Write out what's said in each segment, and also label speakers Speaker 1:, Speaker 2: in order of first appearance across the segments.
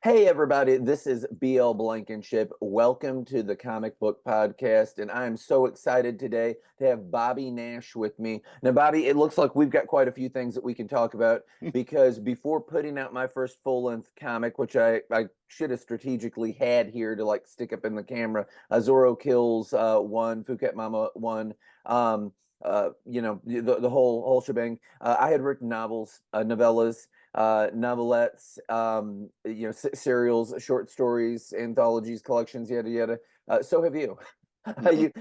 Speaker 1: Hey everybody, this is Blankenship. Welcome to the Comic Book Podcast, and I am so excited today to have Bobby Nash with me. Now, Bobby, it looks like we've got quite a few things that we can talk about because before putting out my first full-length comic, which I should have strategically had here to like stick up in the camera, Zorro Kills one, Phuket Mama one, the whole shebang. I had written novels, novellas, novelettes, serials, short stories, anthologies, collections, yada yada. So have you.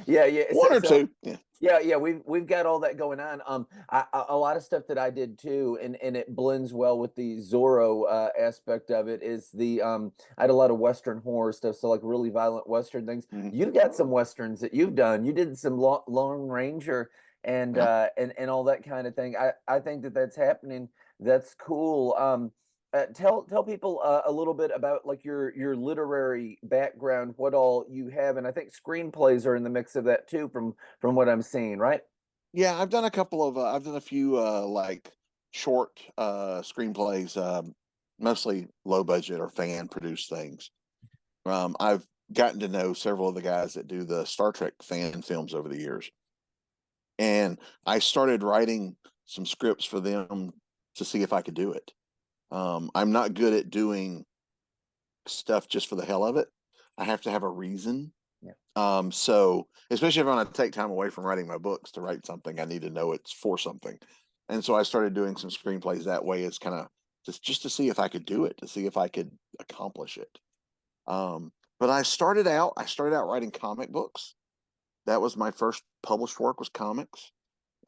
Speaker 1: Yeah.
Speaker 2: One or two. Yeah.
Speaker 1: Yeah. We've got all that going on. A lot of stuff that I did too, and it blends well with the Zorro aspect of it. Is I had a lot of Western horror stuff, so like really violent Western things.
Speaker 2: Mhm.
Speaker 1: You've got some Westerns that you've done. You did some Lone Ranger and
Speaker 2: Yeah.
Speaker 1: and all that kind of thing. I think that's happening. That's cool. Tell people a little bit about like your literary background, what all you have, and I think screenplays are in the mix of that too, from what I'm seeing, right?
Speaker 2: Yeah, I've done a few like short screenplays, mostly low budget or fan produced things. I've gotten to know several of the guys that do the Star Trek fan films over the years. And I started writing some scripts for them to see if I could do it. I'm not good at doing stuff just for the hell of it. I have to have a reason.
Speaker 1: Yeah.
Speaker 2: So especially if I want to take time away from writing my books to write something, I need to know it's for something. And so I started doing some screenplays that way. It's kind of just to see if I could do it, to see if I could accomplish it. But I started out writing comic books. That was my first published work was comics.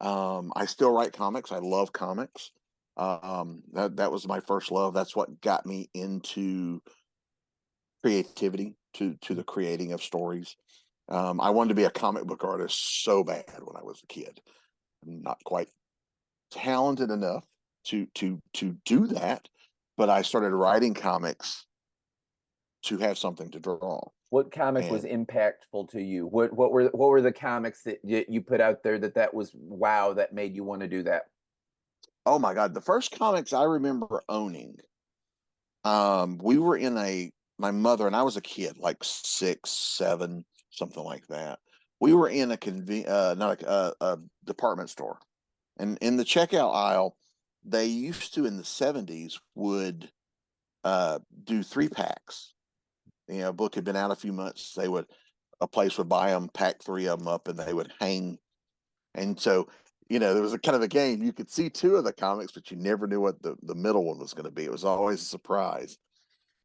Speaker 2: I still write comics. I love comics. That was my first love. That's what got me into creativity, to the creating of stories. I wanted to be a comic book artist so bad when I was a kid. I'm not quite talented enough to do that, but I started writing comics to have something to draw.
Speaker 1: What comic was
Speaker 2: And
Speaker 1: impactful to you? What were the comics that you put out there that was wow that made you want to do that?
Speaker 2: oh my God, the first comics I remember owning, we were in my mother and I was a kid, like 6, 7, something like that. We were in not a department store, and in the checkout aisle, they used to in the 70s would do 3 packs. You know, a book had been out a few months. A place would buy them, pack 3 of them up, and they would hang. And so, there was a kind of a game. You could see 2 of the comics, but you never knew what the middle one was going to be. It was always a surprise.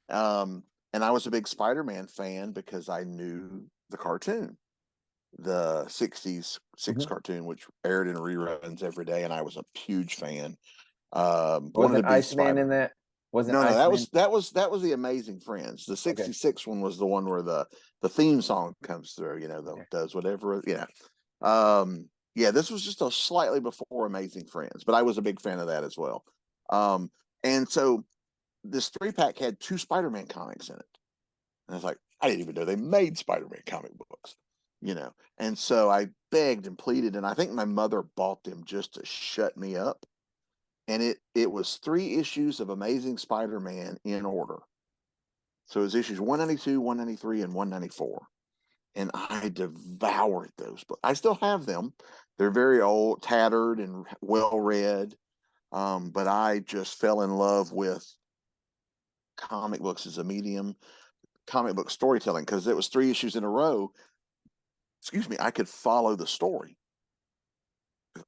Speaker 2: And I was a big Spider-Man fan because I knew the cartoon, the 60s six
Speaker 1: Mhm.
Speaker 2: cartoon, which aired in reruns every day, and I was a huge fan. Wanted to
Speaker 1: Wasn't
Speaker 2: be
Speaker 1: Iceman in
Speaker 2: Spider-Man.
Speaker 1: that? Wasn't
Speaker 2: No, that
Speaker 1: Iceman?
Speaker 2: was that was the Amazing Friends. The
Speaker 1: Okay.
Speaker 2: 66 one was the one where the theme song comes through,
Speaker 1: Yeah.
Speaker 2: does whatever, yeah, this was just a slightly before Amazing Friends, but I was a big fan of that as well. And so this 3 pack had 2 Spider-Man comics in it. And I was like, I didn't even know they made Spider-Man comic books. And so I begged and pleaded, and I think my mother bought them just to shut me up. And it was 3 issues of Amazing Spider-Man in order. So it was issues 192, 193, and 194. And I devoured those books. I still have them. They're very old, tattered, and well read. But I just fell in love with comic books as a medium, comic book storytelling, because it was 3 issues in a row. Excuse me, I could follow the story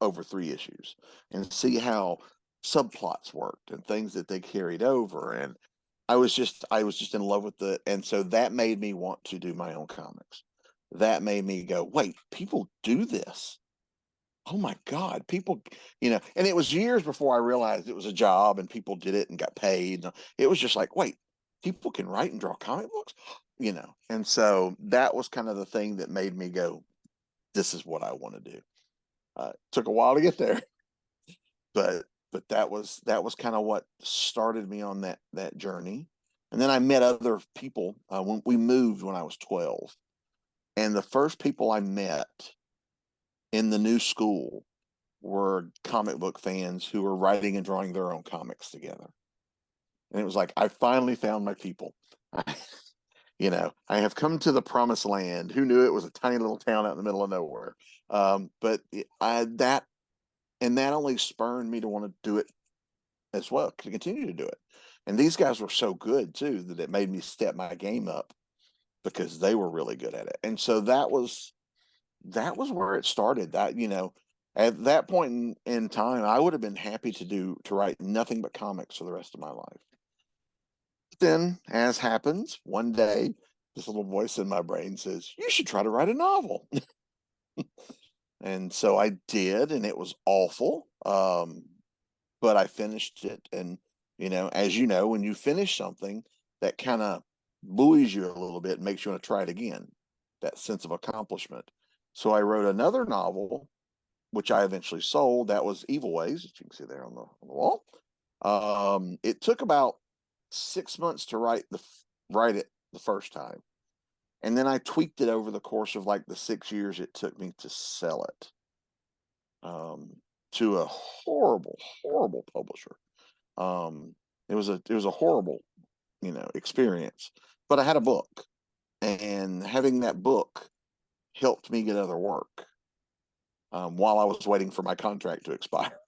Speaker 2: over 3 issues and see how subplots worked and things that they carried over. And I was just in love with it. And so that made me want to do my own comics. That made me go, wait, people do this. Oh my God, and it was years before I realized it was a job and people did it and got paid. It was just like, wait, people can write and draw comic books. And so that was kind of the thing that made me go, this is what I want to do. Took a while to get there, but that was kind of what started me on that journey. And then I met other people when we moved when I was 12. And the first people I met in the new school were comic book fans who were writing and drawing their own comics together. And it was like, I finally found my people. I have come to the promised land. Who knew it was a tiny little town out in the middle of nowhere? But that only spurred me to want to do it as well, to continue to do it. And these guys were so good too that it made me step my game up because they were really good at it. And so that was where it started. That, at that point in time, I would have been happy to write nothing but comics for the rest of my life. Then, as happens, one day, this little voice in my brain says, "You should try to write a novel." And so I did, and it was awful. But I finished it. And, as you know, when you finish something, that kind of buoys you a little bit and makes you want to try it again, that sense of accomplishment. So I wrote another novel, which I eventually sold. That was Evil Ways, that you can see there on the wall. It took about 6 months to write it the first time. And then I tweaked it over the course of like the 6 years it took me to sell it to a horrible, horrible publisher. It was a horrible, experience. But I had a book, and having that book helped me get other work while I was waiting for my contract to expire.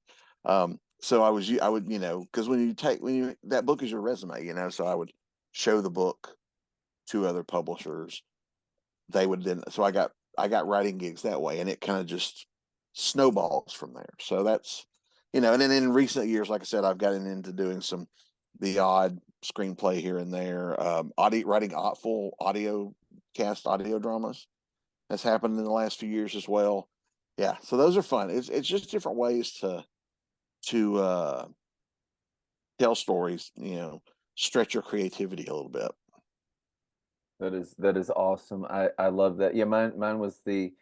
Speaker 2: So I would, because that book is your resume, so I would show the book to other publishers. They would then, so I got writing gigs that way, and it kind of just snowballs from there. So that's, and then in recent years, like I said, I've gotten into doing the odd screenplay here and there, writing full audio dramas has happened in the last few years as well. Yeah, so those are fun. It's just different ways to tell stories, stretch your creativity a little bit.
Speaker 1: That is awesome. I love that. Yeah, mine was the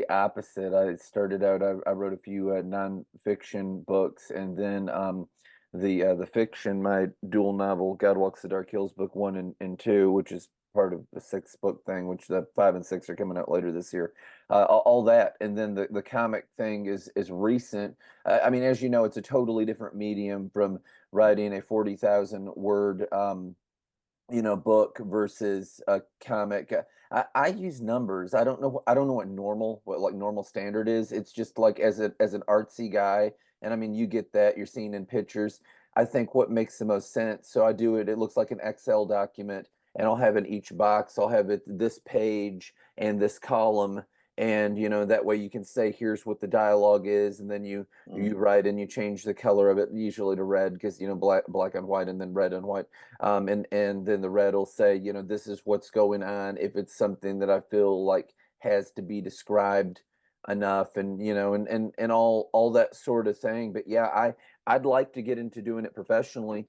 Speaker 1: opposite. I started out, I wrote a few nonfiction books, and then the fiction, my dual novel, God Walks the Dark Hills, book 1 and 2, which is part of the 6-book thing, which the 5 and 6 are coming out later this year. All that, and then the comic thing is recent. I mean, as you know, it's a totally different medium from writing a 40,000 word book versus a comic. I use numbers. I don't know what normal standard is. It's just like as an artsy guy, and I mean you get that, you're seeing in pictures. I think what makes the most sense. So I do it. It looks like an Excel document, and I'll have in each box, I'll have it this page and this column, and that way you can say here's what the dialogue is, and then you write and you change the color of it, usually to red, because black on white and then red on white. And then the red will say, this is what's going on, if it's something that I feel like has to be described enough, and and all that sort of thing. But yeah, I'd like to get into doing it professionally.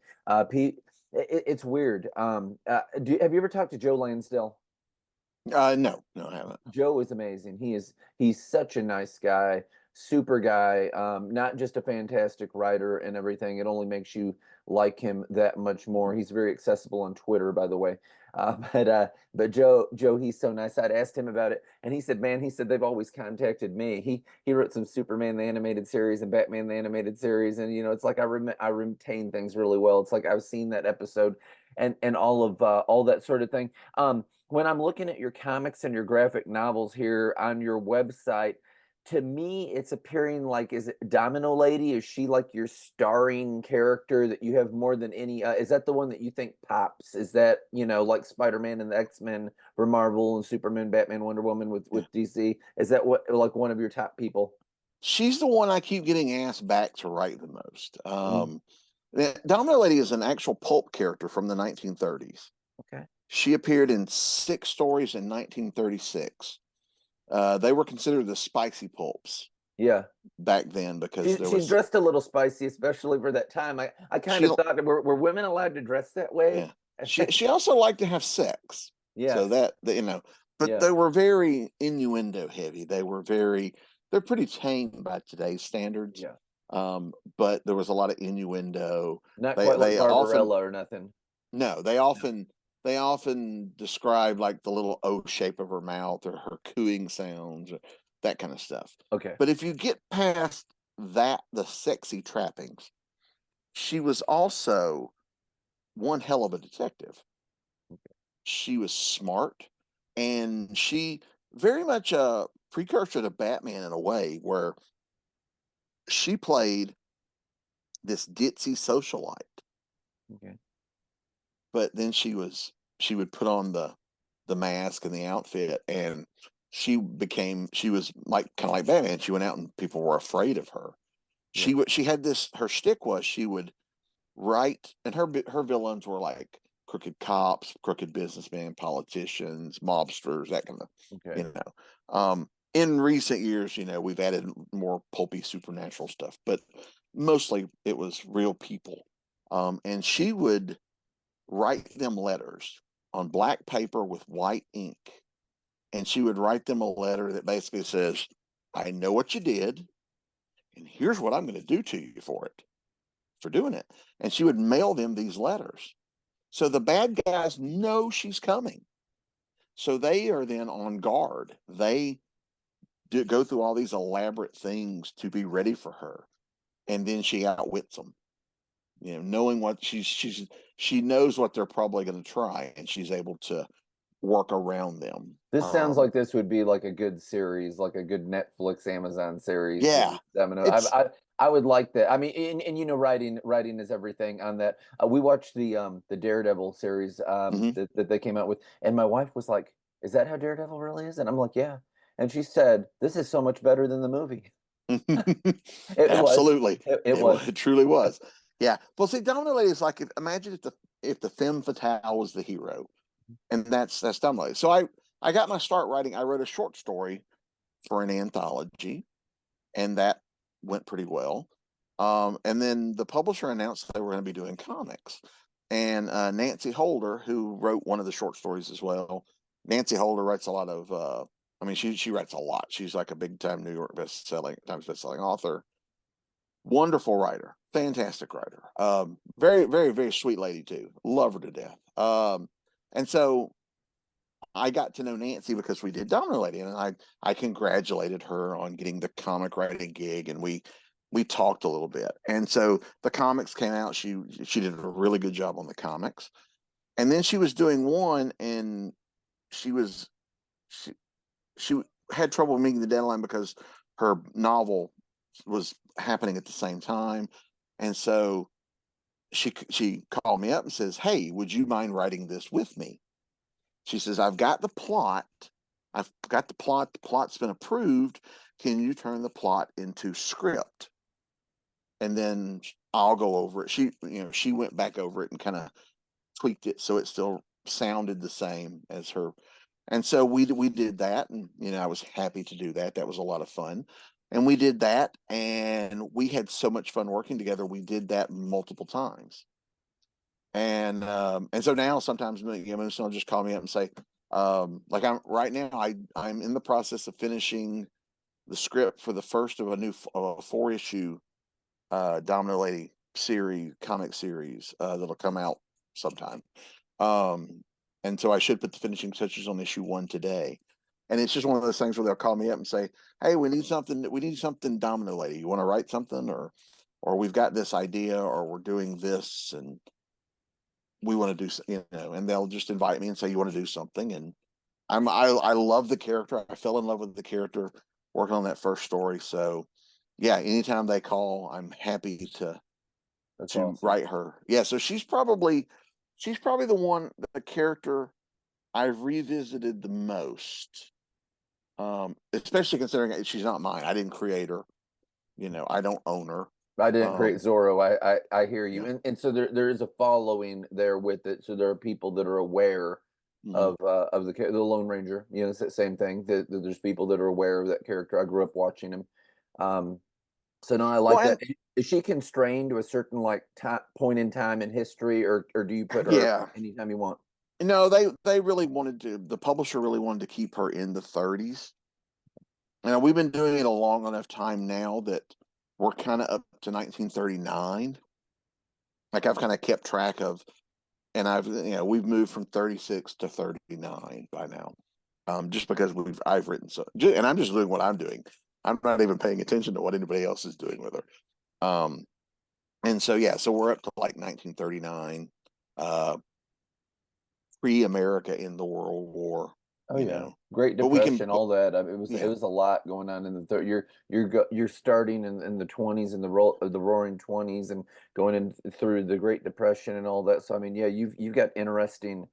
Speaker 1: Pete, it's weird. Have you ever talked to Joe Lansdale?
Speaker 2: No, I haven't.
Speaker 1: Joe is amazing. He's such a nice guy, super guy. Not just a fantastic writer and everything. It only makes you like him that much more. He's very accessible on Twitter, by the way. But Joe, he's so nice. I'd asked him about it, and he said, "Man," he said, "they've always contacted me." He wrote some Superman the animated series and Batman the animated series, and it's like I retain things really well. It's like I've seen that episode, and all that sort of thing. When I'm looking at your comics and your graphic novels here on your website, to me, it's appearing like, is it Domino Lady? Is she like your starring character that you have more than any? Is that the one that you think pops? Is that, like Spider-Man and the X-Men for Marvel, and Superman, Batman, Wonder Woman with DC? Is that like one of your top people?
Speaker 2: She's the one I keep getting asked back to write the most. Domino Lady is an actual pulp character from the 1930s.
Speaker 1: Okay.
Speaker 2: She appeared in 6 stories in 1936. They were considered the spicy pulps.
Speaker 1: Yeah.
Speaker 2: Back then, because
Speaker 1: she's dressed a little spicy, especially for that time. I kind of thought, were women allowed to dress that way?
Speaker 2: Yeah. She also liked to have sex.
Speaker 1: Yeah.
Speaker 2: So that, but
Speaker 1: Yeah.
Speaker 2: they were very innuendo heavy. They're pretty tame by today's standards.
Speaker 1: Yeah.
Speaker 2: But there was a lot of innuendo.
Speaker 1: Not quite like Barbarella or nothing.
Speaker 2: No, they often describe like the little O shape of her mouth, or her cooing sounds, or that kind of stuff.
Speaker 1: Okay.
Speaker 2: But if you get past that, the sexy trappings, she was also one hell of a detective.
Speaker 1: Okay.
Speaker 2: She was smart, and she very much a precursor to Batman in a way, where she played this ditzy socialite,
Speaker 1: Okay.
Speaker 2: but then she would put on the mask and the outfit, and she was like kind of like Batman. She went out and people were afraid of her.
Speaker 1: Yeah.
Speaker 2: She had this, her shtick was she would write, and her villains were like crooked cops, crooked businessmen, politicians, mobsters, that kind of,
Speaker 1: Okay.
Speaker 2: you know. In recent years, we've added more pulpy supernatural stuff, but mostly it was real people. And she would write them letters on black paper with white ink. And she would write them a letter that basically says, I know what you did, and here's what I'm going to do to you for it, for doing it. And she would mail them these letters. So the bad guys know she's coming. So they are then on guard. They go through all these elaborate things to be ready for her. And then she outwits them, knowing what she knows what they're probably going to try, and she's able to work around them.
Speaker 1: This sounds like this would be like a good series, like a good Netflix, Amazon series.
Speaker 2: Yeah, it's
Speaker 1: I would like that. I mean, and writing is everything on that. We watched the Daredevil series
Speaker 2: mhm.
Speaker 1: that they came out with, and my wife was like, "Is that how Daredevil really is?" And I'm like, "Yeah." And she said, "This is so much better than the movie." It was.
Speaker 2: Absolutely.
Speaker 1: It was.
Speaker 2: It truly was. Yeah. Well, see, Domino Lady is like, imagine if the femme fatale was the hero, and that's Domino Lady. So I got my start writing. I wrote a short story for an anthology, and that went pretty well. And then the publisher announced they were going to be doing comics, and Nancy Holder, who wrote one of the short stories as well. Nancy Holder writes a lot of. I mean, she writes a lot. She's like a big time New York Times bestselling author. Wonderful writer, fantastic writer. Very, very, very sweet lady too. Love her to death. And so I got to know Nancy because we did Domino Lady, and I congratulated her on getting the comic writing gig, and we talked a little bit. And so the comics came out. She did a really good job on the comics, and then she was doing one, and she was she she had trouble meeting the deadline because her novel was happening at the same time, and so she called me up and says, "Hey, would you mind writing this with me?" She says, "I've got the plot. I've got the plot. The plot's been approved. Can you turn the plot into script?" And then I'll go over it. She went back over it and kind of tweaked it so it still sounded the same as her. And so we did that, and I was happy to do that. That was a lot of fun. And we did that, and we had so much fun working together. We did that multiple times. And so now sometimes someone will just call me up and say, like I'm right now, I'm in the process of finishing the script for the first of a new 4-issue Domino Lady comic series that'll come out sometime. Um, and so I should put the finishing touches on issue 1 today. And it's just one of those things where they'll call me up and say, "Hey, we need something. We need something Domino Lady. You want to write something, or we've got this idea, or we're doing this, and we want to do, and they'll just invite me and say, you want to do something." And I love the character. I fell in love with the character working on that first story. So yeah, anytime they call, I'm happy
Speaker 1: That's
Speaker 2: to
Speaker 1: awesome.
Speaker 2: write her. Yeah. So she's probably the character I've revisited the most. Especially considering she's not mine. I didn't create her. I don't own her.
Speaker 1: I didn't create
Speaker 2: Um,
Speaker 1: Zorro. I hear you.
Speaker 2: yeah.
Speaker 1: And so there is a following there with it. So there are people that are aware
Speaker 2: Mhm.
Speaker 1: of the Lone Ranger. It's the same thing. That there's people that are aware of that character. I grew up watching him. Um, so no, I
Speaker 2: Well,
Speaker 1: like that.
Speaker 2: and
Speaker 1: Is she constrained to a certain like point in time in history, or do you put her
Speaker 2: yeah,
Speaker 1: anytime you want?
Speaker 2: no, they really wanted to. The publisher really wanted to keep her in the 30s. And we've been doing it a long enough time now that we're kind of up to 1939. Like I've kind of kept track of, and we've moved from 36 to 39 by now. Just because I've written so, and I'm just doing what I'm doing. I'm not even paying attention to what anybody else is doing with her. Um, and so yeah, so we're up to like 1939. uh, pre-America in the World War,
Speaker 1: Oh
Speaker 2: you
Speaker 1: yeah,
Speaker 2: know.
Speaker 1: Great
Speaker 2: But we can,
Speaker 1: Depression, all that. I mean, it
Speaker 2: yeah,
Speaker 1: was a lot going on in the third. You're starting in the 20s and the Roaring Twenties and going in through the Great Depression and all that. So I mean, yeah, you've got interesting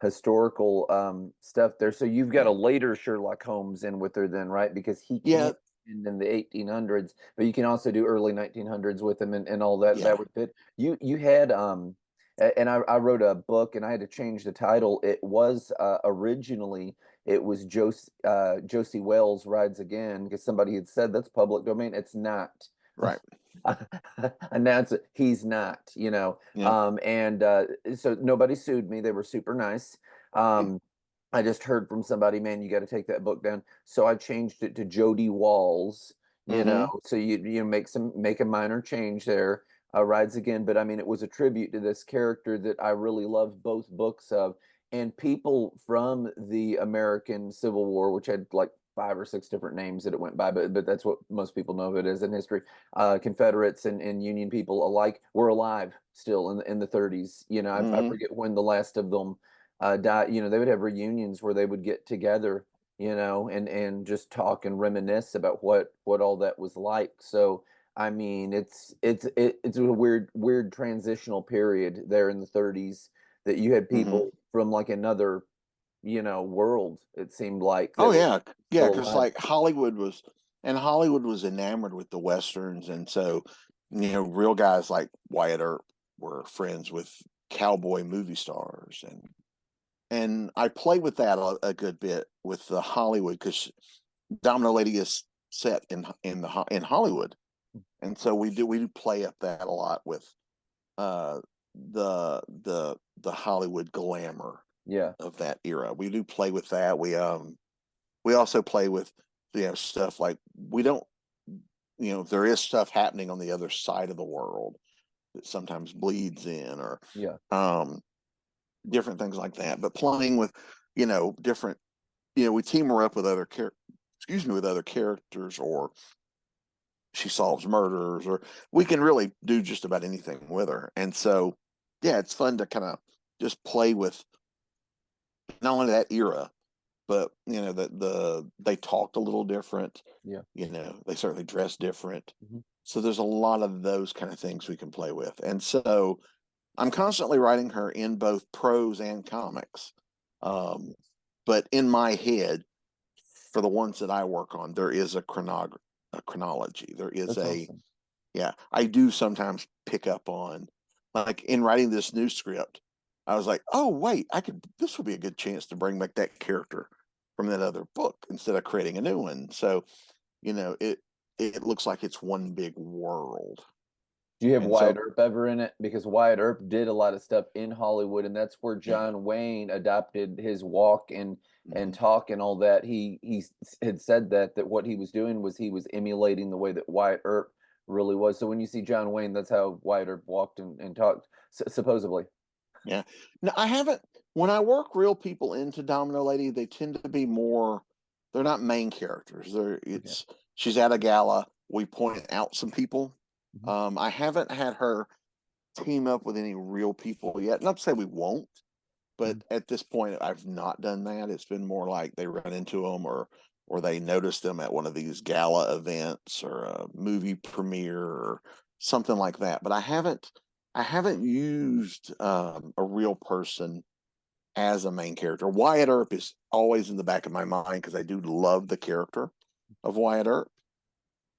Speaker 1: historical stuff there. So you've got a
Speaker 2: yeah,
Speaker 1: later Sherlock Holmes in with her then, right? Because he
Speaker 2: yeah,
Speaker 1: came in the 1800s, but you can also do early 1900s with him and all that.
Speaker 2: yeah.
Speaker 1: That would fit. You had and I wrote a book and I had to change the title. It was originally it was Josie Wells Rides Again because somebody had said that's public domain. It's not.
Speaker 2: Right.
Speaker 1: Announce it. He's not,
Speaker 2: Yeah.
Speaker 1: And so nobody sued me. They were super nice.
Speaker 2: Yeah.
Speaker 1: I just heard from somebody, man, you got to take that book down. So I changed it to Jody Walls,
Speaker 2: Mm-hmm.
Speaker 1: So you make a minor change there. Rides Again, but I mean, it was a tribute to this character that I really loved both books of, and people from the American Civil War, which had like 5 or 6 different names that it went by, but that's what most people know of it as in history. Confederates and Union people alike were alive still in the 30s. I
Speaker 2: Mm-hmm.
Speaker 1: forget when the last of them died. They would have reunions where they would get together, and just talk and reminisce about what all that was like. So I mean, it's a weird transitional period there in the 30s that you had
Speaker 2: Mm-hmm.
Speaker 1: people from like another, world, it seemed like,
Speaker 2: Oh
Speaker 1: that were
Speaker 2: yeah, yeah.
Speaker 1: still
Speaker 2: Because
Speaker 1: alive.
Speaker 2: like Hollywood was enamored with the westerns, and so real guys like Wyatt Earp were friends with cowboy movie stars, and I play with that a good bit with the Hollywood because Domino Lady is set in Hollywood, and so we do play up that a lot with uh the Hollywood glamour
Speaker 1: Yeah.
Speaker 2: of that era. We do play with that. We also play with stuff like we don't there is stuff happening on the other side of the world that sometimes bleeds in or
Speaker 1: Yeah.
Speaker 2: um different things like that. But playing with different we team her up with with other characters, or she solves murders, or we can really do just about anything with her. And so yeah, it's fun to kind of just play with not only that era, but they talked a little different.
Speaker 1: Yeah.
Speaker 2: They certainly dressed different.
Speaker 1: Mhm.
Speaker 2: So there's a lot of those kind of things we can play with. And so I'm constantly writing her in both prose and comics. Um, but in my head, for the ones that I work on, there is a chronology. There is
Speaker 1: That's awesome.
Speaker 2: yeah. I do sometimes pick up on, like in writing this new script, I was like, oh wait, this would be a good chance to bring back that character from that other book instead of creating a new one. So it looks like it's one big world.
Speaker 1: Do you have
Speaker 2: And
Speaker 1: Wyatt
Speaker 2: so
Speaker 1: Earp ever in it? Because Wyatt Earp did a lot of stuff in Hollywood, and that's where
Speaker 2: yeah.
Speaker 1: John Wayne adopted his walk and
Speaker 2: Mm-hmm.
Speaker 1: talk and all that. He had said that what he was doing was he was emulating the way that Wyatt Earp really was. So when you see John Wayne, that's how Wyatt Earp walked and talked, supposedly.
Speaker 2: Yeah. No, I haven't. When I work real people into Domino Lady, they tend to be more. They're not main characters.
Speaker 1: Okay.
Speaker 2: She's at a gala. We point out some people.
Speaker 1: Mhm.
Speaker 2: I haven't had her team up with any real people yet. Not to say we won't, but
Speaker 1: Mhm.
Speaker 2: at this point, I've not done that. It's been more like they run into them, or they notice them at one of these gala events or a movie premiere or something like that. But I haven't used a real person as a main character. Wyatt Earp is always in the back of my mind because I do love the character of Wyatt Earp.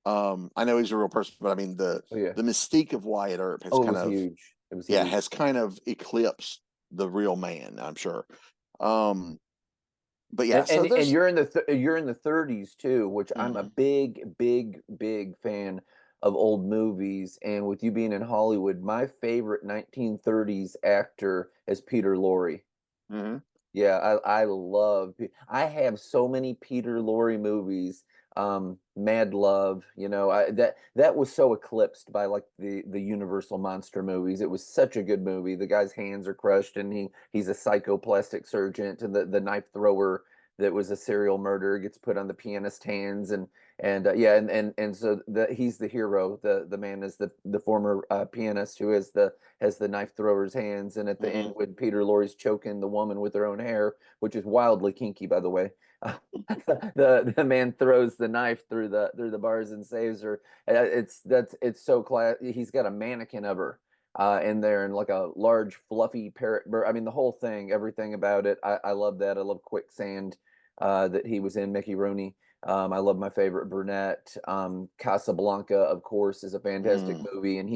Speaker 2: I know he's a real person, but I mean
Speaker 1: Oh yeah.
Speaker 2: the mystique of Wyatt Earp has
Speaker 1: Oh, it
Speaker 2: kind
Speaker 1: was
Speaker 2: of
Speaker 1: huge. It was huge.
Speaker 2: has kind of eclipsed the real man, I'm sure. Um, but yeah,
Speaker 1: And
Speaker 2: so
Speaker 1: and
Speaker 2: there's
Speaker 1: you're in the 30s too, which I'm a
Speaker 2: mhm.
Speaker 1: big fan of old movies. And with you being in Hollywood, my favorite 1930s actor is Peter Lorre.
Speaker 2: Mhm.
Speaker 1: Yeah, I love. I have so many Peter Lorre movies. Mad Love. That was so eclipsed by like the Universal monster movies. It was such a good movie. The guy's hands are crushed, and he's a psychoplastic surgeon. And the knife thrower that was a serial murderer gets put on the pianist hands, And yeah, and so he's the hero. The man is the former pianist who has the knife thrower's hands. And at the end,
Speaker 2: Mm-hmm.
Speaker 1: when Peter Lorre's choking the woman with her own hair, which is wildly kinky, by the way, the man throws the knife through the bars and saves her. It's so class. He's got a mannequin of her in there and like a large fluffy parrot bird. I mean, the whole thing, everything about it. I love that. I love Quicksand that he was in, Mickey Rooney. I love My Favorite Brunette. Casablanca, of course, is a fantastic
Speaker 2: Mm.
Speaker 1: movie, and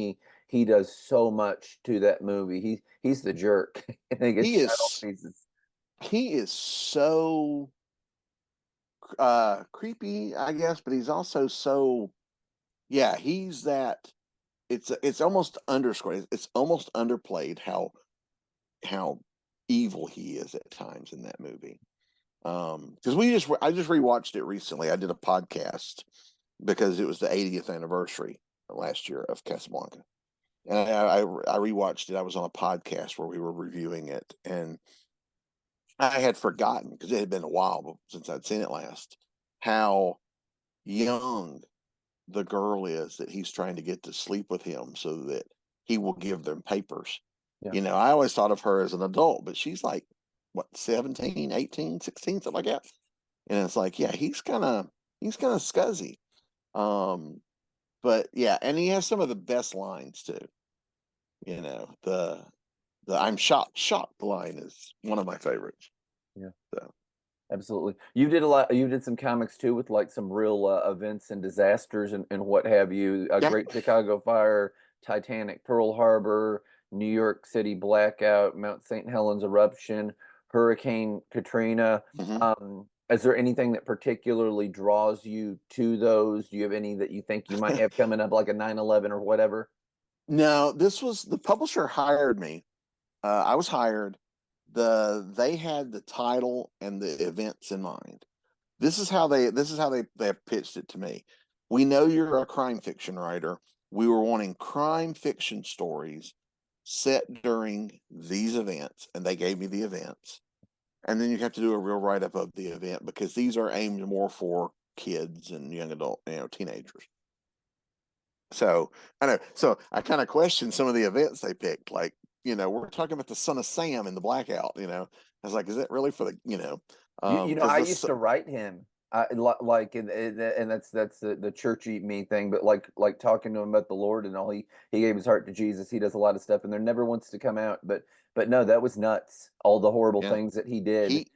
Speaker 1: he does so much to that movie. He's the jerk, and he gets
Speaker 2: He
Speaker 1: shot all to
Speaker 2: is
Speaker 1: pieces.
Speaker 2: he is so creepy, I guess, but he's also so, yeah, he's that. It's almost underscored. It's almost underplayed how evil he is at times in that movie. Because I just rewatched it recently. I did a podcast because it was the 80th anniversary last year of Casablanca, and I rewatched it. I was on a podcast where we were reviewing it, and I had forgotten because it had been a while since I'd seen it last, how young the girl is that he's trying to get to sleep with him so that he will give them papers.
Speaker 1: Yeah.
Speaker 2: You know, I always thought of her as an adult, but she's like, what, 17, 18, 16, something like that. And it's like, yeah, he's kind of scuzzy. Um, but yeah, and he has some of the best lines too. You know, the I'm shocked line is one of my favorites.
Speaker 1: Yeah.
Speaker 2: So
Speaker 1: Absolutely. You did a lot. You did some comics too with like some real events and disasters and what have you. A
Speaker 2: yeah.
Speaker 1: Great Chicago Fire, Titanic, Pearl Harbor, New York City blackout, Mount St. Helens eruption, Hurricane Katrina.
Speaker 2: Hmm.
Speaker 1: Is there anything that particularly draws you to those? Do you have any that you think you might have coming up, like a 9/11 or whatever?
Speaker 2: No, this was the publisher hired me. I was hired. They had the title and the events in mind. This is how they have pitched it to me. We know you're a crime fiction writer. We were wanting crime fiction stories set during these events, and they gave me the events. And then you have to do a real write up of the event because these are aimed more for kids and young adult, teenagers. So I know. So I kind of questioned some of the events they picked. Like, we're talking about the son of Sam in the blackout. I was like, is that really for
Speaker 1: You know,
Speaker 2: because
Speaker 1: I
Speaker 2: this,
Speaker 1: used to write him. Like, and that's the churchy me thing, but like talking to him about the Lord and all, he gave his heart to Jesus. He does a lot of stuff, and there never wants to come out. But no, that was nuts. All the horrible
Speaker 2: yeah,
Speaker 1: things that he did.
Speaker 2: he.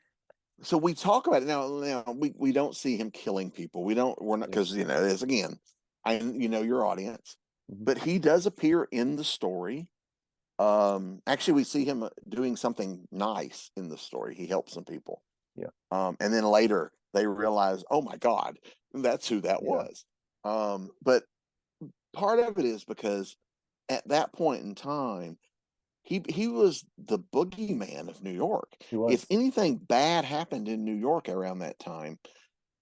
Speaker 2: So we talk about it now. Now we don't see him killing people. We're not
Speaker 1: Yeah.
Speaker 2: because as again, your audience,
Speaker 1: Mhm.
Speaker 2: but he does appear in the story. Actually, we see him doing something nice in the story. He helps some people.
Speaker 1: Yeah.
Speaker 2: And then later they realize, oh my God, that's who that
Speaker 1: Yeah.
Speaker 2: was. But part of it is because at that point in time, he was the boogeyman of New York.
Speaker 1: He
Speaker 2: If
Speaker 1: was.
Speaker 2: anything bad happened in New York around that time,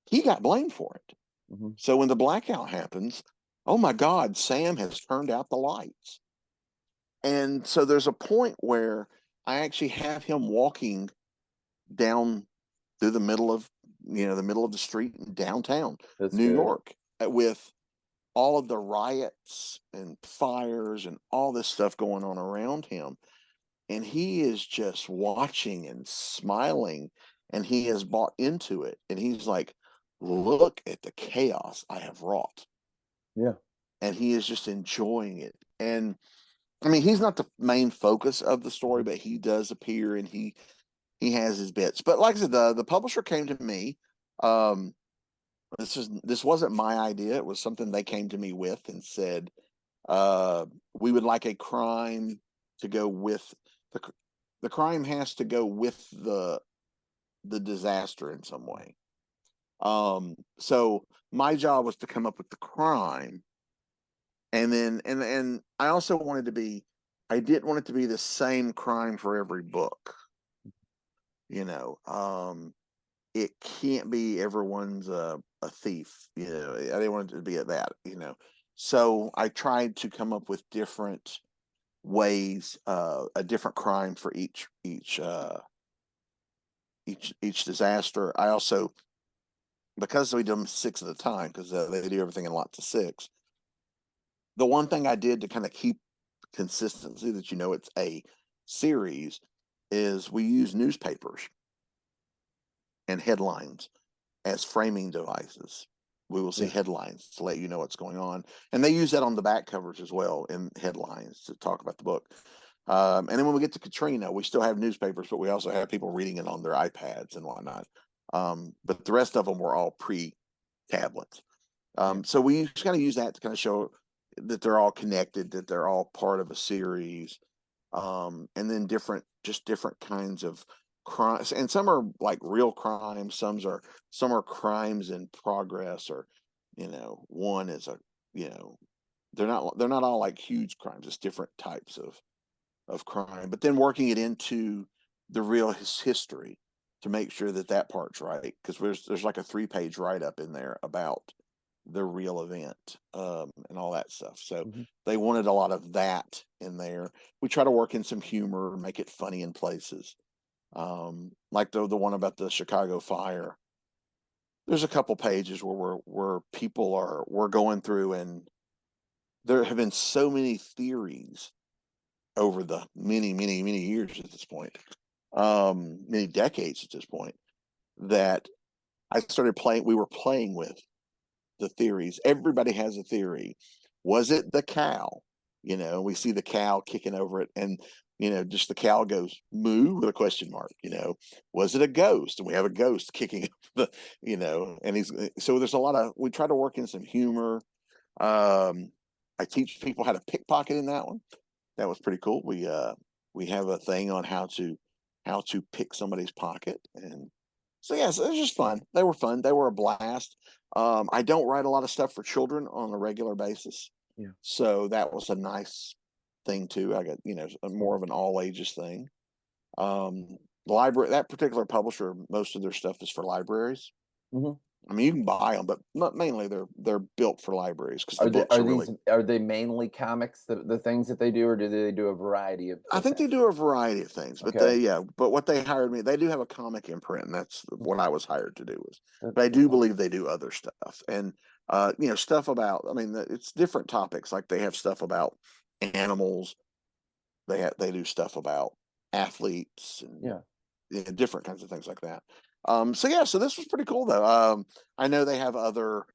Speaker 2: he got blamed for it.
Speaker 1: Hmm.
Speaker 2: So when the blackout happens, oh my God, Sam has turned out the lights. And so there's a point where I actually have him walking down through the middle of the street in downtown
Speaker 1: That's
Speaker 2: New
Speaker 1: good.
Speaker 2: York with all of the riots and fires and all this stuff going on around him. And he is just watching and smiling, and he has bought into it. And he's like, look at the chaos I have wrought.
Speaker 1: Yeah.
Speaker 2: And he is just enjoying it. And I mean, he's not the main focus of the story,
Speaker 1: Mhm.
Speaker 2: but he does appear and he has his bits. But like I said, the publisher came to me. Um, this wasn't my idea. It was something they came to me with and said, we would like a crime to go with the the crime has to go with the disaster in some way. So my job was to come up with the crime, and then and I also wanted to be, I didn't want it to be the same crime for every book. You know, it can't be everyone's a thief. I didn't want it to be at that. So I tried to come up with different ways, a different crime for each disaster. I also because we do them 6 at a time, because they do everything in lots of 6. The one thing I did to kind of keep consistency, that it's a series, is we use newspapers and headlines as framing devices. We will see
Speaker 1: Yeah.
Speaker 2: headlines to let you know what's going on, and they use that on the back covers as well in headlines to talk about the book. And then when we get to Katrina, we still have newspapers, but we also have people reading it on their iPads and whatnot. But the rest of them were all pre-tablets.
Speaker 1: Yeah.
Speaker 2: So we just kind of use that to kind of show that they're all connected, that they're all part of a series, and then different kinds of crimes, and some are like real crimes, some are crimes in progress, or one is a they're not all like huge crimes. It's different types of crime, but then working it into the real history to make sure that that part's right, because there's like a 3-page write-up in there about the real event, and all that stuff. So
Speaker 1: Mhm.
Speaker 2: they wanted a lot of that in there. We try to work in some humor, make it funny in places. Like the one about the Chicago fire. There's a couple pages where we're going through, and there have been so many theories over the many years at this point, many decades at this point, that I started playing. We were playing with the theories. Everybody has a theory. Was it the cow? We see the cow kicking over it, and just the cow goes moo with a question mark. Was it a ghost? And we have a ghost kicking the, and he's so there's a lot of, we try to work in some humor. I teach people how to pickpocket in that one. That was pretty cool. We have a thing on how to pick somebody's pocket, and so yeah, so it was just fun. They were fun. They were a blast. I don't write a lot of stuff for children on a regular basis,
Speaker 1: Yeah.
Speaker 2: so that was a nice thing too. I got more of an all ages thing. The library, that particular publisher, most of their stuff is for libraries.
Speaker 1: Mhm.
Speaker 2: I mean, you can buy them, but not mainly. They're built for libraries because the
Speaker 1: Are they
Speaker 2: books are really.
Speaker 1: are they mainly comics, the things that they do, or do they do a variety
Speaker 2: I
Speaker 1: of
Speaker 2: think they
Speaker 1: things?
Speaker 2: do a variety of things, but
Speaker 1: Okay.
Speaker 2: but what they hired me, they do have a comic imprint, and that's what I was hired to do. But I
Speaker 1: That's
Speaker 2: do
Speaker 1: awesome.
Speaker 2: believe they do other stuff, and stuff about. I mean, it's different topics. Like they have stuff about animals. They do stuff about athletes and
Speaker 1: Yeah.
Speaker 2: different kinds of things like that. So yeah, so this was pretty cool though. I know they have other,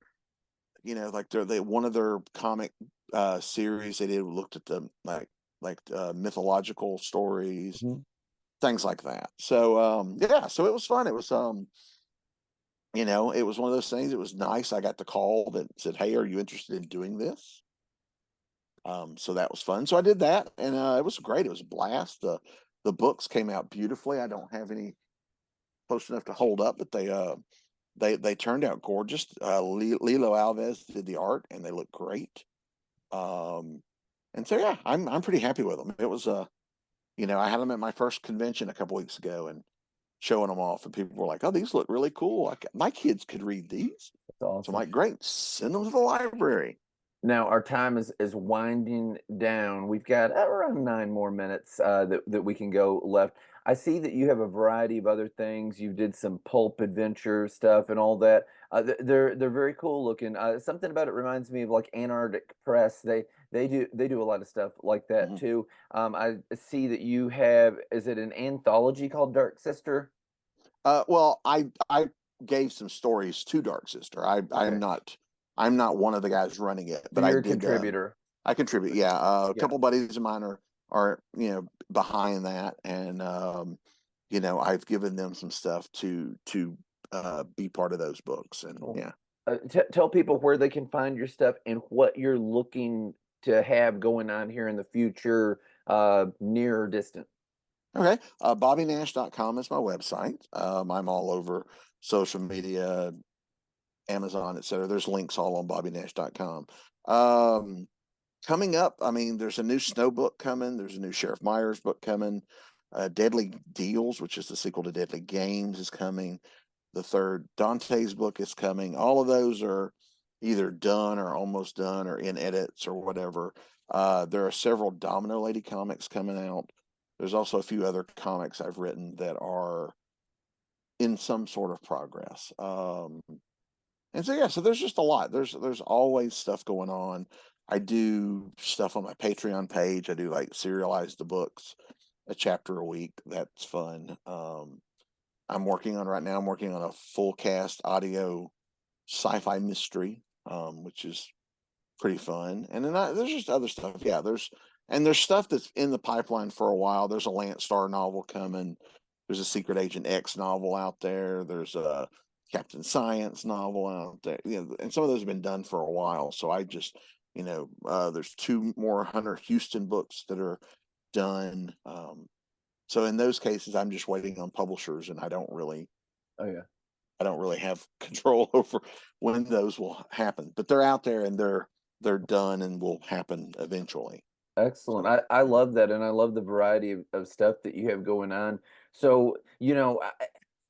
Speaker 2: like they one of their comic series they did looked at the mythological stories,
Speaker 1: Mhm.
Speaker 2: things like that. So yeah, so it was fun. It was it was one of those things. It was nice. I got the call that said, "Hey, are you interested in doing this?" So that was fun. So I did that, and it was great. It was a blast. The books came out beautifully. I don't have any close enough to hold up, but they turned out gorgeous. Lilo Alves did the art, and they look great. Um, and so yeah, I'm pretty happy with them. It was I had them at my first convention a couple weeks ago and showing them off, and people were like, "Oh, these look really cool. My kids could read these."
Speaker 1: That's
Speaker 2: So I'm
Speaker 1: awesome.
Speaker 2: like, "Great, send them to the library."
Speaker 1: Now our time is winding down. We've got around 9 more minutes that we can go left. I see that you have a variety of other things. You did some pulp adventure stuff and all that. They're very cool looking. Something about it reminds me of like Antarctic Press. They do a lot of stuff like that
Speaker 2: Mhm.
Speaker 1: too. I see that you have, is it an anthology called Dark Sister?
Speaker 2: Well, I gave some stories to Dark Sister.
Speaker 1: Okay,
Speaker 2: I'm not one of the guys running it,
Speaker 1: so
Speaker 2: but I
Speaker 1: you're a
Speaker 2: did.
Speaker 1: contributor.
Speaker 2: I contribute. Yeah, a
Speaker 1: Yeah.
Speaker 2: couple buddies of mine are behind that, and I've given them some stuff to be part of those books, and
Speaker 1: Cool.
Speaker 2: yeah.
Speaker 1: Tell people where they can find your stuff and what you're looking to have going on here in the future, near or distant.
Speaker 2: Okay. BobbyNash.com is my website. I'm all over social media, Amazon, etc. There's links all on BobbyNash.com. Coming up, I mean, there's a new Snow book coming. There's a new Sheriff Myers book coming. Deadly Deals, which is the sequel to Deadly Games, is coming. The third Dante's book is coming. All of those are either done or almost done or in edits or whatever. There are several Domino Lady comics coming out. There's also a few other comics I've written that are in some sort of progress. And so yeah, so there's just a lot. There's always stuff going on. I do stuff on my Patreon page. I do like serialize the books, a chapter a week. That's fun. I'm working on right now. I'm working on a full cast audio sci-fi mystery, which is pretty fun. And then there's just other stuff. Yeah, there's stuff that's in the pipeline for a while. There's a Lance Starr novel coming. There's a Secret Agent X novel out there. There's a Captain Science novel out there. And some of those have been done for a while. So I just, there's two more Hunter Houston books that are done. So in those cases, I'm just waiting on publishers, and I don't really
Speaker 1: Oh yeah.
Speaker 2: have control over when those will happen. But they're out there, and they're done and will happen eventually.
Speaker 1: Excellent.
Speaker 2: So
Speaker 1: I love that, and I love the variety of stuff that you have going on. So,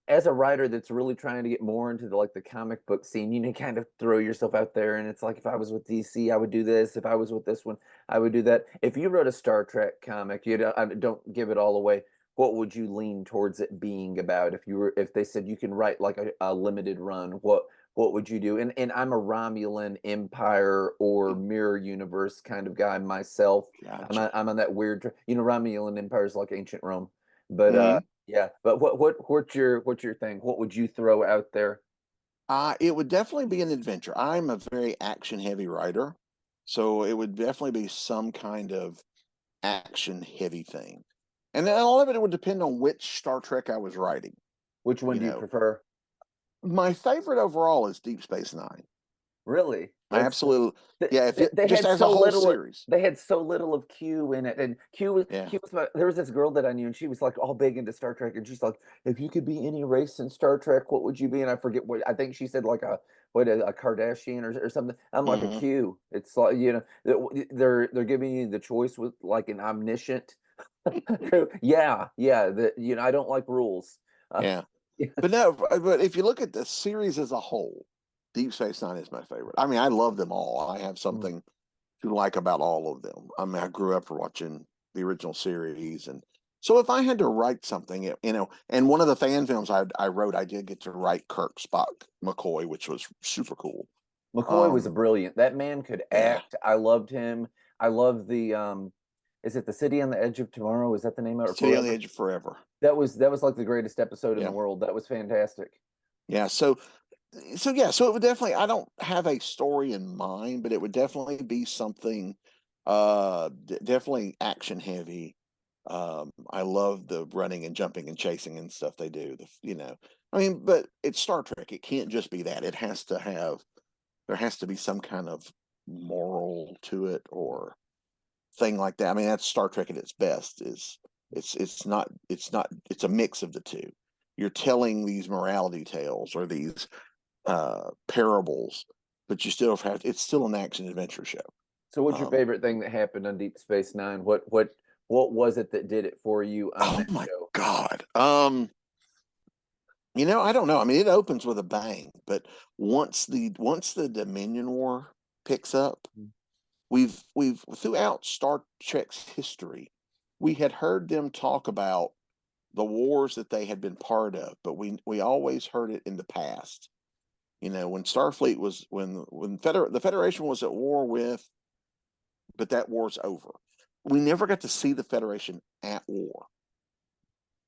Speaker 1: as a writer that's really trying to get more into the comic book scene, kind of throw yourself out there, and it's like, if I was with DC, I would do this. If I was with this one, I would do that. If you wrote a Star Trek comic, don't give it all away. What would you lean towards it being about? If they said you can write like a limited run, what would you do? And I'm a Romulan Empire or Mirror Universe kind of guy myself.
Speaker 2: gotcha.
Speaker 1: I'm on that weird, Romulan Empire is like ancient Rome, but
Speaker 2: Mhm.
Speaker 1: yeah. But what's your thing? What would you throw out there?
Speaker 2: It would definitely be an adventure. I'm a very action heavy writer, so it would definitely be some kind of action heavy thing. And then a lot of it would depend on which Star Trek I was writing.
Speaker 1: Which one
Speaker 2: You
Speaker 1: do you
Speaker 2: know,
Speaker 1: prefer?
Speaker 2: my favorite overall is Deep Space Nine.
Speaker 1: Really?
Speaker 2: I
Speaker 1: That's
Speaker 2: absolutely, yeah. If it
Speaker 1: they
Speaker 2: just
Speaker 1: had
Speaker 2: as a
Speaker 1: so
Speaker 2: whole
Speaker 1: little.
Speaker 2: series,
Speaker 1: They had so little of Q in it, and
Speaker 2: yeah.
Speaker 1: Q was there was this girl that I knew, and she was like all big into Star Trek, and she's like, if you could be any race in Star Trek, what would you be? And I forget what I think she said, like a Kardashian or something. I'm like a
Speaker 2: Hmm.
Speaker 1: Q. It's like they're giving you the choice with like an omniscient. Yeah, yeah. I don't like rules.
Speaker 2: Yeah.
Speaker 1: Yeah.
Speaker 2: But no, but if you look at the series as a whole, Deep Space Nine is my favorite. I mean, I love them all. I have
Speaker 1: Mm.
Speaker 2: something to like about all of them. I mean, I grew up watching the original series, and so if I had to write something, and one of the fan films I wrote, I did get to write Kirk Spock McCoy, which was super cool.
Speaker 1: McCoy was a
Speaker 2: Um,
Speaker 1: brilliant. That man could
Speaker 2: yeah,
Speaker 1: act. I loved him. I love the is it The City on the Edge of Tomorrow? Is that the name of it? Or
Speaker 2: City on the
Speaker 1: Forever?
Speaker 2: Edge of Forever.
Speaker 1: That was like the greatest episode in the
Speaker 2: Yeah,
Speaker 1: world. That was fantastic.
Speaker 2: yeah. So yeah, so it would definitely. I don't have a story in mind, but it would definitely be something, definitely action heavy. I love the running and jumping and chasing and stuff they do. I mean, but it's Star Trek. It can't just be that. There has to be some kind of moral to it or thing like that. I mean, that's Star Trek at its best. It's a mix of the two. You're telling these morality tales or these parables, but you still have it's still an action adventure show.
Speaker 1: So what's your
Speaker 2: Um,
Speaker 1: favorite thing that happened on Deep Space Nine? What was it that did it for you on
Speaker 2: oh
Speaker 1: that
Speaker 2: my
Speaker 1: show?
Speaker 2: God. I don't know. I mean, it opens with a bang, but once the Dominion War picks up,
Speaker 1: Mm.
Speaker 2: we've throughout Star Trek's history, we had heard them talk about the wars that they had been part of, but we always heard it in the past. When Starfleet was the Federation was at war with, but that war's over. We never got to see the Federation at war.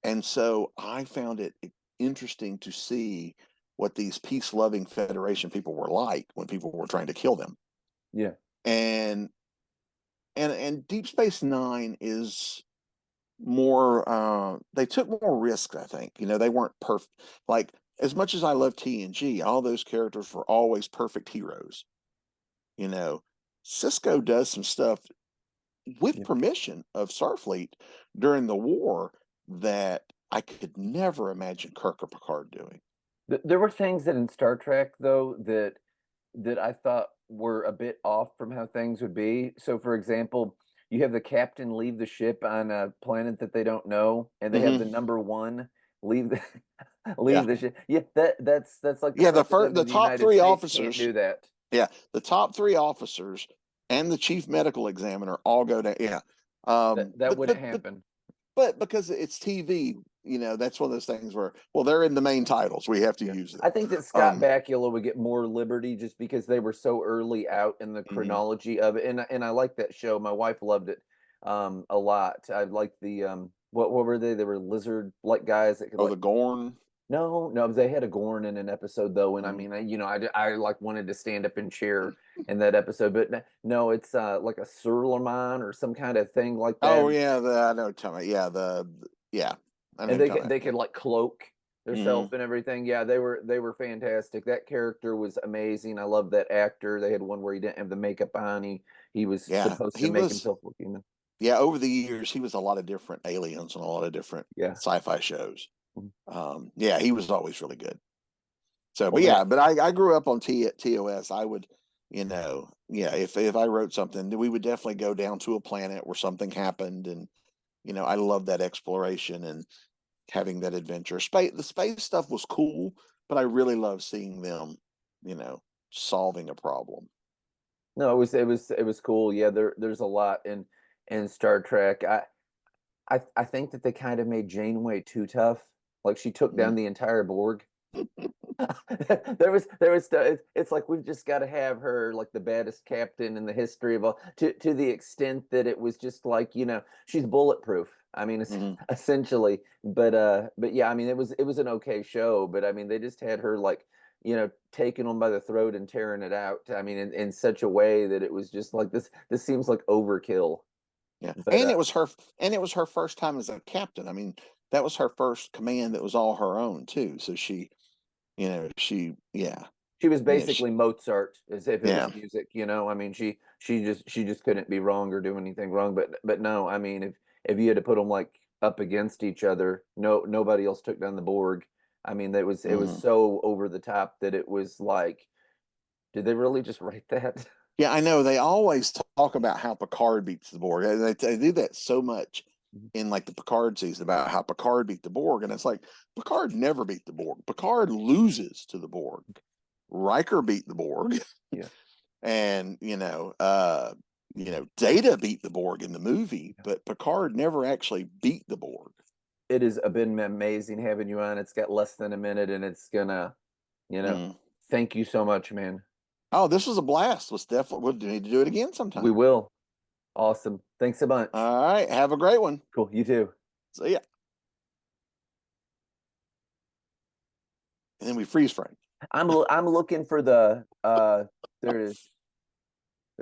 Speaker 2: And so I found it interesting to see what these peace loving Federation people were like when people were trying to kill them.
Speaker 1: Yeah.
Speaker 2: And and Deep Space Nine is more they took more risks, I think. They weren't perfect. Like, as much as I love TNG, all those characters were always perfect heroes. You know, Cisco does some stuff with
Speaker 1: Yeah.
Speaker 2: permission of Starfleet during the war that I could never imagine Kirk or Picard doing.
Speaker 1: There were things that in Star Trek though that I thought were a bit off from how things would be. So, for example, you have the captain leave the ship on a planet that they don't know, and they have
Speaker 2: Hmm.
Speaker 1: the number one leave the
Speaker 2: Yeah,
Speaker 1: leave the ship. Yeah, that's like the
Speaker 2: yeah.
Speaker 1: president of
Speaker 2: The
Speaker 1: the
Speaker 2: top
Speaker 1: United
Speaker 2: three
Speaker 1: States can't
Speaker 2: officers,
Speaker 1: do that.
Speaker 2: yeah, the top three officers and the chief medical examiner all go down. Yeah,
Speaker 1: That
Speaker 2: but
Speaker 1: wouldn't happen.
Speaker 2: because it's TV, you know, that's one of those things where, well, they're in the main titles. We have to use them.
Speaker 1: I think that Scott Bakula would get more liberty just because they were so early out in the chronology of it. And I like that show. My wife loved it a lot. I liked the what were they? They were lizard like guys that could
Speaker 2: the Gorn.
Speaker 1: No, they had a Gorn in an episode though, and I mean, I like wanted to stand up and cheer in that episode, but no, it's like a Surlerman or some kind of thing like that.
Speaker 2: Oh yeah, I know. Yeah,
Speaker 1: and they could like cloak themselves and everything. Yeah, they were fantastic. That character was amazing. I love that actor. They had one where he didn't have the makeup on. He was supposed to make himself look human.
Speaker 2: Yeah, over the years, he was a lot of different aliens and a lot of different sci-fi shows. Yeah, he was always really good. So, but yeah, but I grew up on TOS. I would, you know, yeah, if I wrote something, we would definitely go down to a planet where something happened, and you know, I love that exploration and having that adventure. The space stuff was cool, but I really love seeing them, you know, solving a problem.
Speaker 1: No, it was cool. Yeah, there's a lot in Star Trek. I think that they kind of made Janeway too tough. Like she took down the entire Borg. It's like we've just got to have her like the baddest captain in the history of all, to the extent that it was just like, you know, she's bulletproof. I mean, it's essentially, but yeah, I mean, it was an okay show, but I mean, they just had her like, you know, taking them by the throat and tearing it out. I mean, in such a way that it was just like this seems like overkill.
Speaker 2: Yeah,
Speaker 1: But,
Speaker 2: and it was her first time as a captain. I mean, that was her first command that was all her own too. So she, you know, she
Speaker 1: was basically Mozart, as if it was music, you know. I mean, she just couldn't be wrong or do anything wrong. But no, I mean, if you had to put them like up against each other, nobody else took down the Borg. I mean, it was so over the top that it was like, did they really just write that?
Speaker 2: Yeah, I know. They always talk about how Picard beats the Borg. They do that so much in like the Picard season about how Picard beat the Borg, and it's like Picard never beat the Borg. Picard loses to the Borg. Riker beat the Borg.
Speaker 1: Yeah.
Speaker 2: And Data beat the Borg in the movie, but Picard never actually beat the Borg.
Speaker 1: It has been amazing having you on. It's got less than a minute, and it's gonna, thank you so much, man.
Speaker 2: Oh, this was a blast. We'll need to do it again sometime.
Speaker 1: We will. Awesome. Thanks a bunch.
Speaker 2: All right. Have a great one.
Speaker 1: Cool. You too.
Speaker 2: See ya. And then we freeze frame.
Speaker 1: I'm looking for the there is